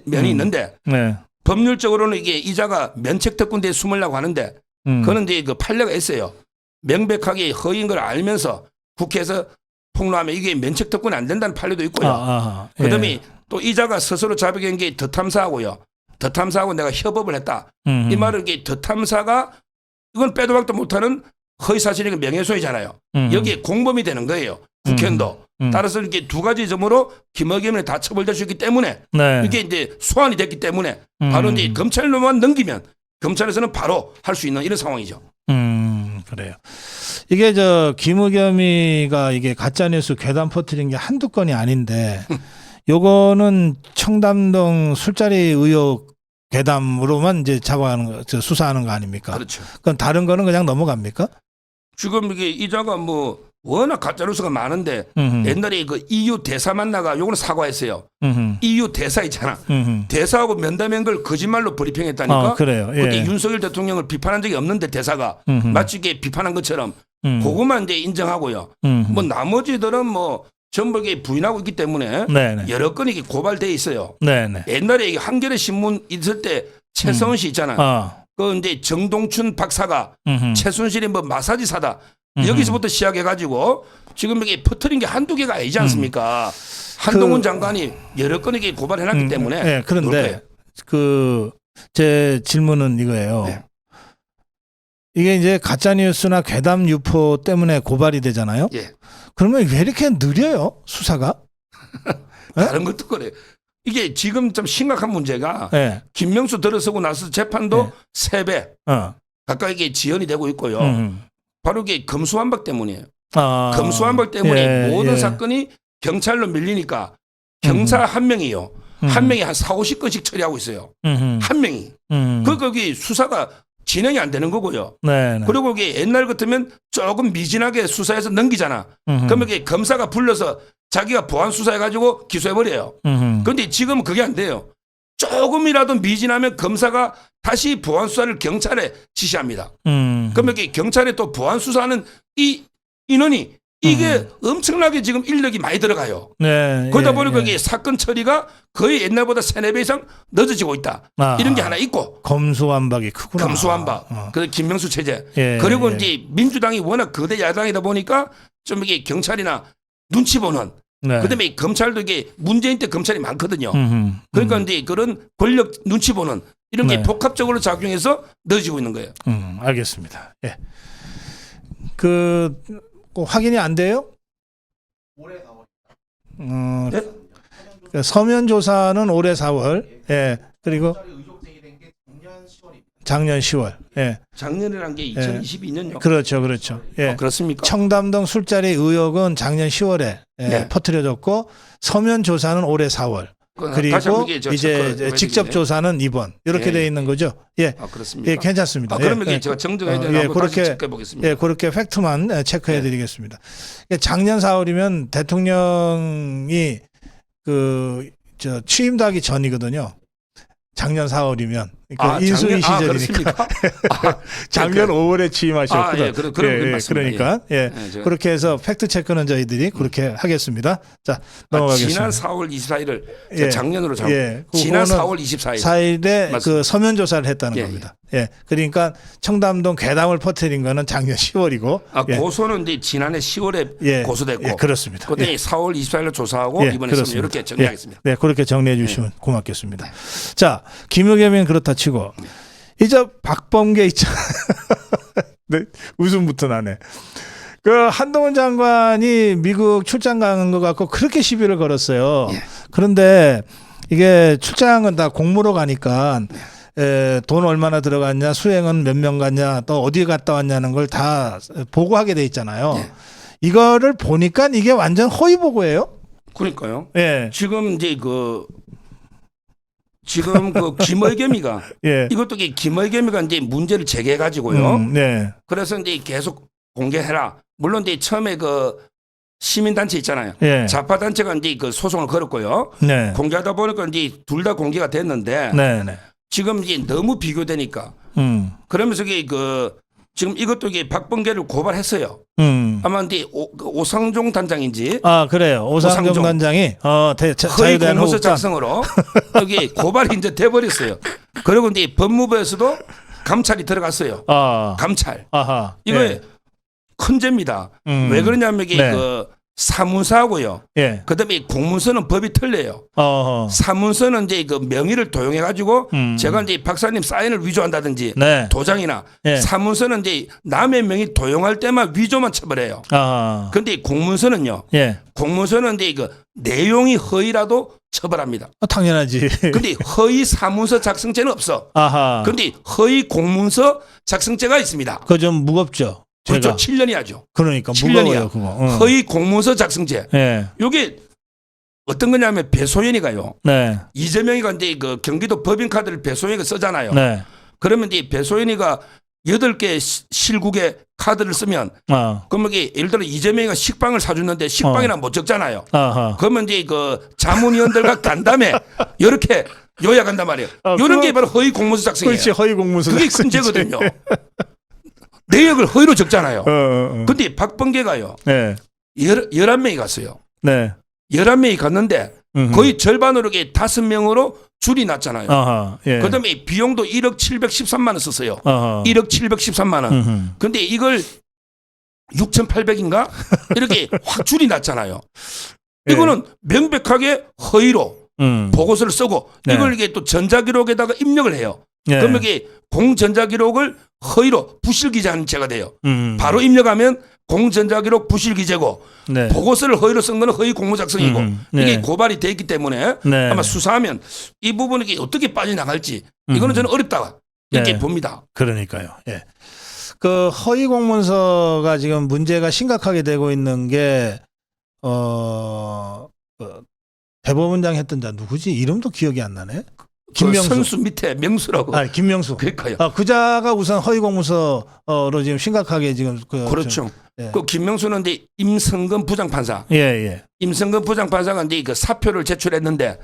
면이 있는데 네. 법률적으로는 이게 이자가 면책 특권대에 숨으려고 하는데 그거는 이제 그 판례가 있어요. 명백하게 허위인 걸 알면서 국회에서 폭로하면 이게 면책 특권이 안 된다는 판례도 있고요. 예. 그다음에 또 이자가 스스로 자백한 게 덧탐사하고요. 덧탐사하고 내가 협업을 했다. 이 말은 이게 덧탐사가 이건 빼도 박도 못하는 허위사실이고 명예훼손이잖아요. 여기에 공범이 되는 거예요. 국회의원도. 따라서 이렇게 두 가지 점으로 김의겸이 다 처벌될 수 있기 때문에 네. 이게 이제 소환이 됐기 때문에 바로 이제 검찰로만 넘기면 검찰에서는 바로 할 수 있는 이런 상황이죠. 그래요. 이게 저 김의겸이가 이게 가짜뉴스 괴담 퍼뜨린 게 한두 건이 아닌데 요거는 청담동 술자리 의혹 괴담으로만 이제 잡아가는 거, 수사하는 거 아닙니까? 그렇죠. 그럼 다른 거는 그냥 넘어갑니까? 지금 이게 이자가 뭐 워낙 가짜뉴스가 많은데 옛날에 그 EU 대사 만나가 요거는 사과했어요. EU 대사 있잖아. 대사하고 면담한 걸 거짓말로 브리핑했다니까. 그래요. 예. 그때 윤석열 대통령을 비판한 적이 없는데 대사가 마치 이게 비판한 것처럼 그것만 이제 인정하고요. 뭐 나머지들은 뭐 전부 이게 부인하고 있기 때문에 네네. 여러 건이 이게 고발돼 있어요. 네네. 옛날에 이게 한겨레 신문 있을 때 최성원 씨 있잖아. 그 이제 정동춘 박사가 최순실이 뭐 마사지 사다. 여기서부터 시작해가지고 지금 이게 퍼뜨린 게 한두 개가 아니지 않습니까? 한동훈 장관이 여러 건에게 고발해놨기 때문에. 네, 그런데 그 제 질문은 이거예요. 네. 이게 이제 가짜 뉴스나 괴담 유포 때문에 고발이 되잖아요. 예. 그러면 왜 이렇게 느려요 수사가? 다른 것도 그래. 이게 지금 좀 심각한 문제가 네. 김명수 들어서고 나서 재판도 네. 3배 가까이 이게 지연이 되고 있고요. 바로 이게 검수완박 때문이에요. 검수완박 때문에 모든 사건이 경찰로 밀리니까 경찰 한 명이요. 한 명이 한 4, 50건씩 처리하고 있어요. 한 명이. 거기 수사가 진행이 안 되는 거고요. 네네. 그리고 이게 옛날 같으면 조금 미진하게 수사해서 넘기잖아. 그러면 이게 검사가 불러서 자기가 보안 수사해가지고 기소해버려요. 그런데 지금은 그게 안 돼요. 조금이라도 미진하면 검사가 다시 보안 수사를 경찰에 지시합니다. 그러면 이게 경찰에 또 보안 수사하는 이 인원이 이게 엄청나게 지금 인력이 많이 들어가요. 네, 그러다 보니까 이게 사건 처리가 거의 옛날보다 3, 4배 이상 늦어지고 있다. 이런 게 하나 있고. 검수완박이 크구나. 검수완박. 그 김명수 체제. 예, 그리고 예. 이제 민주당이 워낙 거대 야당이다 보니까 좀 이게 경찰이나 눈치 보는 네. 그다음에 검찰도 이게 문재인 때 검찰이 많거든요. 음흠. 그러니까 이제 그런 권력 눈치 보는 이런 게 네. 복합적으로 작용해서 넣어지고 있는 거예요. 알겠습니다. 예. 확인이 안 돼요? 올해 4월. 네? 서면 조사는 올해 4월. 예. 그리고 작년 10월. 예. 작년이란 게 2022년요. 그렇죠. 예. 그렇습니까? 청담동 술자리 의혹은 작년 10월에 네. 퍼뜨려졌고 서면 조사는 올해 4월. 다시 한번 그리고 이게 이제 직접 조사는 이번 이렇게 예, 돼 있는 거죠. 예. 그렇습니까? 예, 괜찮습니다. 그러면 예, 이게 제가 정정해야 되나 예, 한번 다시 그렇게 체크해 보겠습니다. 예, 그렇게 팩트만 체크해 드리겠습니다. 작년 4월이면 대통령이 취임도 하기 전이거든요. 작년 4월이면 인수위 시절이니까 작년 5월에 취임하셨거든요. 예, 그럼 맞습니다. 그러니까 그렇게 해서 팩트 체크는 저희들이 그렇게 하겠습니다. 자, 넘어가겠습니다. 지난 4월 24일을 예, 작년으로 잡고 예, 지난 그거는 4월 24일 4일에 맞습니다. 그 서면 조사를 했다는 예, 겁니다. 예, 그러니까 청담동 괴담을 퍼뜨린 거는 작년 10월이고 고소는 이제 지난해 10월에 고소됐고 예, 그렇습니다. 그때 4월 24일에 조사하고 이번에 서면 이렇게 정리하겠습니다. 네, 그렇게 정리해 주시면 고맙겠습니다. 자, 김의겸은 그렇다 치고 이제 박범계 있잖아. 네, 웃음부터 나네. 한동훈 장관이 미국 출장 간 것 같고 그렇게 시비를 걸었어요. 그런데 이게 출장은 다 공무로 가니까 돈 얼마나 들어갔냐, 수행은 몇 명 갔냐, 또 어디 갔다 왔냐는 걸 다 보고하게 돼 있잖아요. 이거를 보니까 이게 완전 허위 보고예요. 그러니까요. 예. 지금 이제 김의겸이가 예. 이것도 김의겸이가 이제 문제를 제기해 가지고요. 네. 그래서 이제 계속 공개해라. 물론 이제 처음에 시민단체 있잖아요. 예. 좌파단체가 이제 소송을 걸었고요. 네. 공개하다 보니까 이제 둘 다 공개가 됐는데 네. 지금 이제 너무 비교되니까 그러면서 지금 이것도 박범계를 고발했어요. 아마 이제 오상종 단장인지. 그래요. 오상종 단장이 허위 자유대한 공문서 호흡단. 작성으로 여기 고발이 이제 돼버렸어요. 그리고 이제 법무부에서도 감찰이 들어갔어요. 감찰. 아하. 이거 예. 큰 죄입니다. 왜 그러냐면 이게 네. 사문서하고요. 예. 그다음에 공문서는 법이 틀려요. 사문서는 이제 명의를 도용해 가지고 제가 이제 박사님 사인을 위조한다든지 네. 도장이나 예. 사문서는 이제 남의 명의 도용할 때만 위조만 처벌해요. 그런데 공문서는요. 예. 공문서는 이제 내용이 허위라도 처벌합니다. 당연하지. 근데 허위 사문서 작성죄는 없어. 아하. 근데 허위 공문서 작성죄가 있습니다. 그거 좀 무겁죠. 그렇죠. 제가. 7년이 하죠. 그러니까 7년이야. 무거워요, 그거. 허위 공문서 작성죄. 예. 요게 어떤 거냐면 배소연이가요. 네. 이재명이가 이제 경기도 법인카드를 배소연이가 쓰잖아요. 네. 그러면 이제 배소연이가 8개 실국의 카드를 쓰면 그러면 이게 예를 들어 이재명이가 식빵을 사줬는데 식빵이나 못 적잖아요. 아하. 그러면 이제 자문위원들과 간담회 이렇게 요약한단 말이에요. 이런 게 바로 허위 공문서 작성이에요. 그렇지, 허위 공문서. 그게 큰죄거든요. 내역을 허위로 적잖아요. 근데 박범계가요. 네. 11명이 갔어요. 네. 11명이 갔는데 거의 절반으로 5명으로 줄이 났잖아요. 아하. 예. 그다음에 비용도 1억 713만 원 썼어요. 아하. 1억 713만 원. 근데 이걸 6,800인가 이렇게 확 줄이 났잖아요. 이거는 명백하게 허위로 보고서를 쓰고 네. 이걸 이게 또 전자기록에다가 입력을 해요. 네. 그러면 이게 공전자기록을 허위로 부실기재하는 죄가 돼요. 음. 바로 입력하면 공전자기록 부실기재고 네. 보고서를 허위로 쓴 거는 허위 공모 작성이고 네. 이게 고발이 돼 있기 때문에 네. 아마 수사하면 이 부분이 어떻게 빠져나갈지 이거는 저는 어렵다 이렇게 네. 봅니다. 그러니까요. 예. 그 허위 공문서가 지금 문제가 심각하게 되고 있는 게 대법원장 했던 자 누구지? 이름도 기억이 안 나네. 김명수. 그 선수 밑에 명수라고. 김명수. 그러니까요. 그자가 우선 허위 공문서로 지금 심각하게 지금 그렇죠. 예. 그 김명수는 이제 임성근 부장판사. 예. 임성근 부장판사가 이제 그 사표를 제출했는데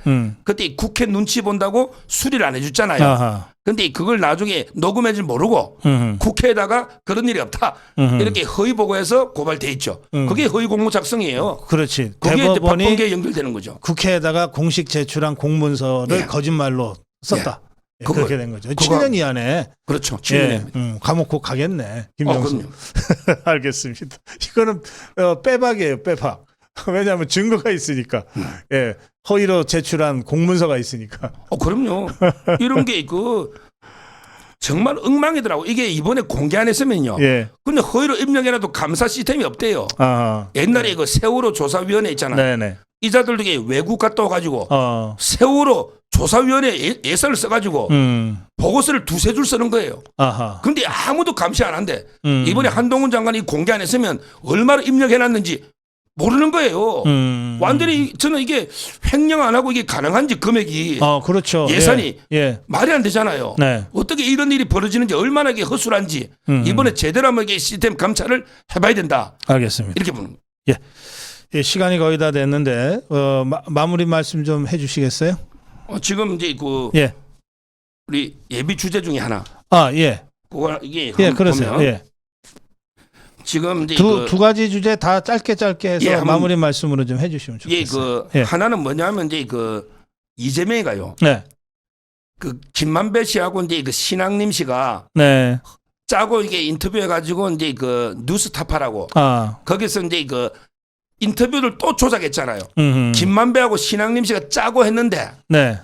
그때 국회 눈치 본다고 수리를 안 해줬잖아요. 아하. 근데 그걸 나중에 녹음해 줄 모르고 국회에다가 그런 일이 없다. 이렇게 허위 보고해서 고발돼 있죠. 그게 허위 공모 작성이에요. 그렇지. 그게 이제 대법원이 박범계에 연결되는 거죠. 국회에다가 공식 제출한 공문서를 예. 거짓말로 썼다. 예, 그거- 그렇게 된 거죠. 그거- 7년 이하네. 그렇죠. 예. 7년입니다. 감옥 꼭 가겠네. 김명수. 그럼요. 알겠습니다. 이거는 빼박이에요. 빼박. 왜냐하면 증거가 있으니까. 예. 허위로 제출한 공문서가 있으니까. 그럼요. 이런 게 정말 엉망이더라고. 이게 이번에 공개 안 했으면요. 예. 근데 허위로 입력해놔도 감사 시스템이 없대요. 아. 옛날에 세월호 조사위원회 있잖아요. 네네. 이자들도 이게 외국 갔다 와가지고 세월호 조사위원회 예산을 써가지고 보고서를 두세 줄 쓰는 거예요. 아하. 근데 아무도 감시 안 한대. 이번에 한동훈 장관이 공개 안 했으면 얼마나 입력해놨는지 모르는 거예요. 완전히 저는 이게 횡령 안 하고 이게 가능한지 금액이 그렇죠. 예산이 예. 말이 안 되잖아요. 네. 어떻게 이런 일이 벌어지는지 얼마나 이게 허술한지 이번에 제대로 한번 이게 시스템 감찰을 해봐야 된다. 알겠습니다. 이렇게 보는 거예요. 예. 예, 시간이 거의 다 됐는데 마무리 말씀 좀 해주시겠어요? 지금 이제 예. 우리 예비 주제 중에 하나. 예. 그거 이게 그러세요. 보면 예. 지금 이제 두 가지 주제 다 짧게 해서 예, 마무리 말씀으로 좀 해주시면 좋겠어요. 하나는 뭐냐면 이제 이재명이가요. 네. 김만배 씨하고 이제 신앙림 씨가 네. 짜고 이게 인터뷰해가지고 이제 뉴스타파라고 거기서 이제 인터뷰를 또 조작했잖아요. 김만배하고 신앙림 씨가 짜고 했는데 네.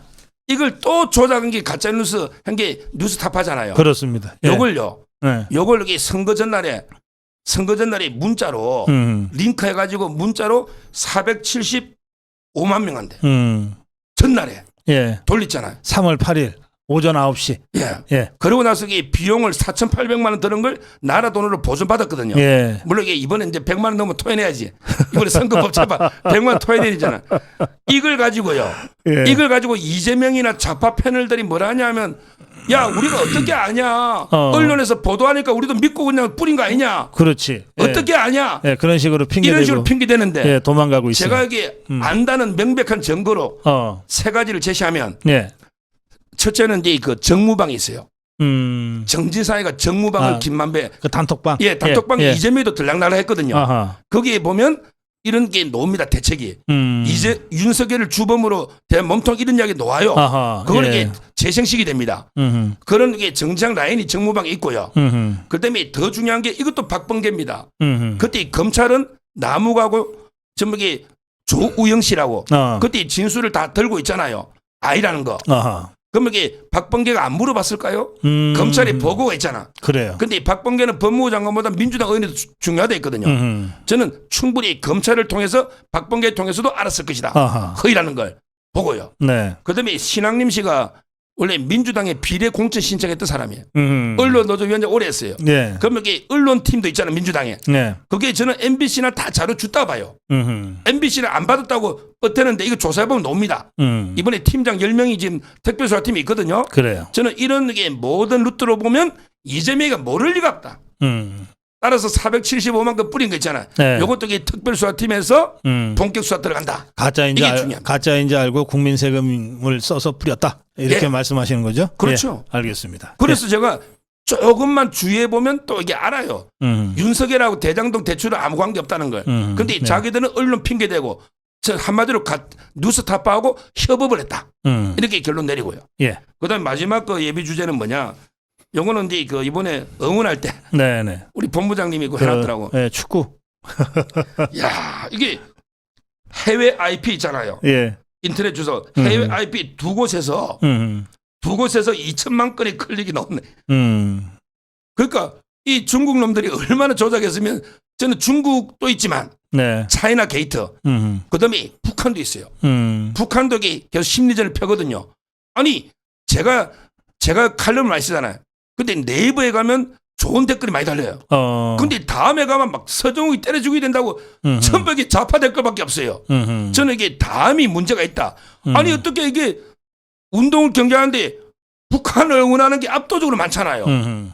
이걸 또 조작한 게 가짜 뉴스 한 게 뉴스타파잖아요. 그렇습니다. 예. 요걸요. 네. 요걸 이게 선거 전날에 문자로 링크 해가지고 문자로 475만 명한테 전날에 예. 돌렸잖아요. 3월 8일 오전 9시. 예. 예. 그러고 나서 이게 비용을 4,800만 원 드는 걸 나라 돈으로 보존받았거든요. 예. 물론 이게 이번에 이제 100만 원 넘으면 토해내야지. 이번에 선거법 제발 100만 원 토해내잖아. 이걸 가지고요. 예. 이걸 가지고 이재명이나 좌파 패널들이 뭐라 하냐면 야 우리가 어떻게 아냐. 언론에서 보도하니까 우리도 믿고 그냥 뿌린 거 아니냐. 그렇지. 예. 어떻게 아냐. 예. 그런 식으로 이런 식으로 핑계대는데 예. 도망가고 있어요. 제가 여기 안다는 명백한 증거로 세 가지를 제시하면 예. 첫째는 이제 정무방이 있어요. 정진상이가 정무방을 김만배 단톡방. 예, 단톡방에 예. 이재명도 들락날락 했거든요. 아하. 거기에 보면 이런 게 나옵니다. 대책이. 이제 윤석열을 주범으로 대 몸통 이런 이야기 나와요. 그거는 이게 재생식이 됩니다. 그런 게 정장 라인이 정무방에 있고요. 그다음에 더 중요한 게 이것도 박범계입니다. 그때 검찰은 나무가고 전부 조우영 씨라고 그때 진술을 다 들고 있잖아요. 아이라는 거. 그러면 이게 박범계가 안 물어봤을까요? 검찰이 보고가 있잖아. 그래요. 근데 박범계는 법무부 장관보다 민주당 의원이 중요하다 했거든요. 저는 충분히 검찰을 통해서 박범계를 통해서도 알았을 것이다. 허위라는 걸 보고요. 네. 그다음에 신앙림 씨가 원래 민주당에 비례 공천 신청했던 사람이에요. 언론 노조위원장 오래 했어요. 네. 그러면 이게 언론팀도 있잖아요. 민주당에. 네. 그게 저는 MBC나 다 자료 줬다 봐요. MBC는 안 받았다고 뻗대는데 이거 조사해보면 나옵니다. 이번에 팀장 10명이 지금 특별수사팀이 있거든요. 그래요. 저는 이런 게 모든 루트로 보면 이재명이가 모를 리가 없다. 따라서 475만 건 뿌린 거 있잖아요. 네. 이것도 특별수사팀에서 본격 수사 들어간다. 가짜인지 알고 국민 세금을 써서 뿌렸다. 이렇게 예. 말씀하시는 거죠? 그렇죠. 예. 알겠습니다. 그래서 제가 조금만 주의해 보면 또 이게 알아요. 윤석열하고 대장동 대출은 아무 관계 없다는 걸. 근데 네. 자기들은 언론 핑계대고 한마디로 뉴스타파하고 협업을 했다. 이렇게 결론 내리고요. 예. 그다음에 마지막 예비 주제는 뭐냐? 요거는 이제 이번에 응원할 때 네네. 우리 본부장님이 해놨더라고. 네, 축구. 야 이게 해외 IP 있잖아요. 예. 인터넷 주소 해외 IP 두 곳에서 2천만 건의 클릭이 나오네. 그러니까 이 중국 놈들이 얼마나 조작했으면 저는 중국도 있지만 네. 차이나 게이트 그다음에 북한도 있어요. 북한도 계속 심리전을 펴거든요. 아니 제가 칼럼을 많이 쓰잖아요. 근데 네이버에 가면 좋은 댓글이 많이 달려요. 근데 다음에 가면 막 서정욱이 때려 죽여야 된다고 전부 이게 좌파 댓글밖에 없어요. 저는 이게 다음이 문제가 있다. 아니 어떻게 이게 운동을 경계하는데 북한을 응원하는 게 압도적으로 많잖아요.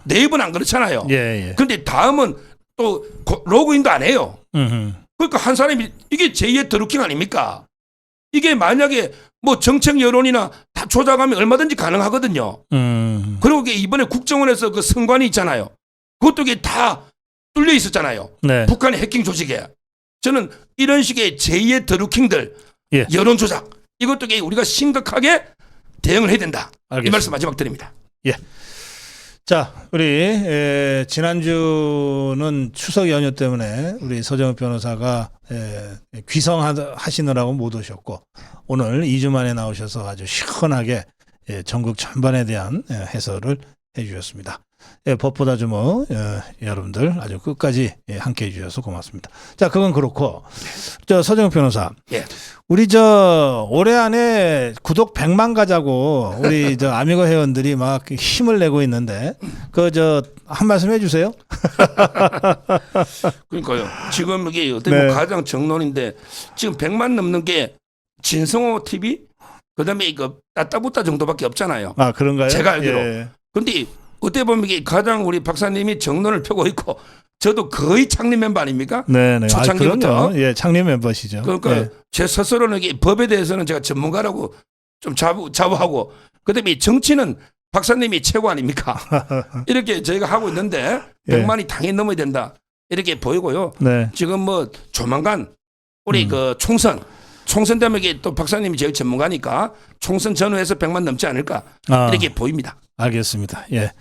네이버는 안 그렇잖아요. 예. 근데 다음은 또 로그인도 안 해요. 그러니까 한 사람이 이게 제2의 드루킹 아닙니까? 이게 만약에 뭐 정책 여론이나 다 조작하면 얼마든지 가능하거든요. 그리고 이번에 국정원에서 그 선관위 있잖아요. 그것도 이게 다 뚫려 있었잖아요. 네. 북한의 해킹 조직에. 저는 이런 식의 제2의 드루킹들 예. 여론 조작 이것도 우리가 심각하게 대응을 해야 된다. 알겠습니다. 이 말씀 마지막 드립니다. 예. 자, 우리 지난주는 추석 연휴 때문에 우리 서정욱 변호사가 귀성하시느라고 못 오셨고 오늘 2주 만에 나오셔서 아주 시원하게 전국 전반에 대한 해설을 해주셨습니다. 법보다 주먹 여러분들 아주 끝까지 함께해 주셔서 고맙습니다. 자, 그건 그렇고 저 서정욱 변호사, 예. 우리 저 올해 안에 구독 100만 가자고 우리 저 아미고 회원들이 막 힘을 내고 있는데 그 저 한 말씀 해주세요. 그러니까요. 지금 이게 어떻게 네. 보면 가장 정론인데 지금 100만 넘는 게 진성호 TV 그다음에 이거 따따부따 정도밖에 없잖아요. 아, 그런가요? 제가 알기로. 예. 근데 어떻게 보면 이게 가장 우리 박사님이 정론을 펴고 있고 저도 거의 창립 멤버 아닙니까? 네네. 초창기부터. 예, 창립 멤버시죠. 그러니까 예. 제 스스로는 이게 법에 대해서는 제가 전문가라고 좀 자부하고 그다음에 이 정치는 박사님이 최고 아닙니까? 이렇게 저희가 하고 있는데 예. 100만이 당연히 넘어야 된다 이렇게 보이고요. 네. 지금 뭐 조만간 우리 그 총선 되면 이게 또 박사님이 제일 전문가니까 총선 전후에서 100만 넘지 않을까 이렇게 보입니다. 알겠습니다. 예.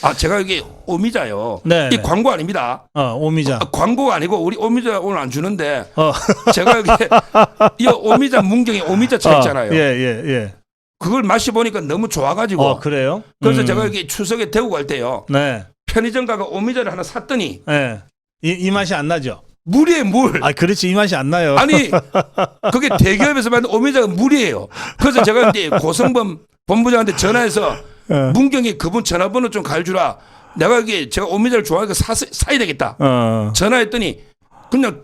아, 제가 여기 오미자요. 네, 이 네. 광고 아닙니다. 오미자. 광고가 아니고 우리 오미자 오늘 안 주는데 어. 제가 여기 이 오미자 문경에 오미자 차 있잖아요. 예, 예, 예. 그걸 마셔보니까 너무 좋아가지고 그래요? 그래서 제가 여기 추석에 대구 갈 때요. 네. 편의점 가가 오미자를 하나 샀더니 예. 이 맛이 안 나죠? 물이에요, 물. 아, 그렇지. 이 맛이 안 나요. 아니 그게 대기업에서 만든 오미자가 물이에요. 그래서 제가 이제 고성범 본부장한테 전화해서 예. 문경에 그분 전화번호 좀 가르주라. 내가 이게 제가 오미자를 좋아하니까 사야 되겠다. 전화했더니 그냥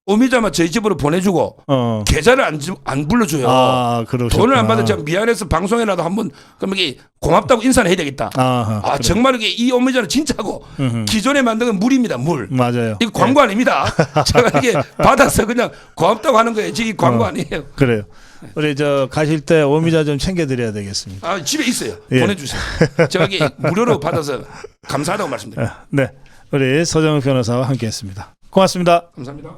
오미자만 저희 집으로 보내주고 계좌를 안 불러줘요. 아, 그러셨구나. 돈을 안 받아 제가 미안해서 방송에라도 한번 그럼 이게 고맙다고 인사를 해야 되겠다. 아하, 아, 그래. 정말 이게 이 오미자는 진짜고 기존에 만든 건 물입니다. 물. 맞아요. 이거 광고 아닙니다. 제가 이게 받아서 그냥 고맙다고 하는 거예요. 이 광고 아니에요. 그래요. 우리 저 가실 때 오미자 좀 챙겨드려야 되겠습니다. 아, 집에 있어요. 예. 보내주세요. 제가 이게 무료로 받아서 감사하다고 말씀드립니다. 네. 우리 서정욱 변호사와 함께했습니다. 고맙습니다. 감사합니다.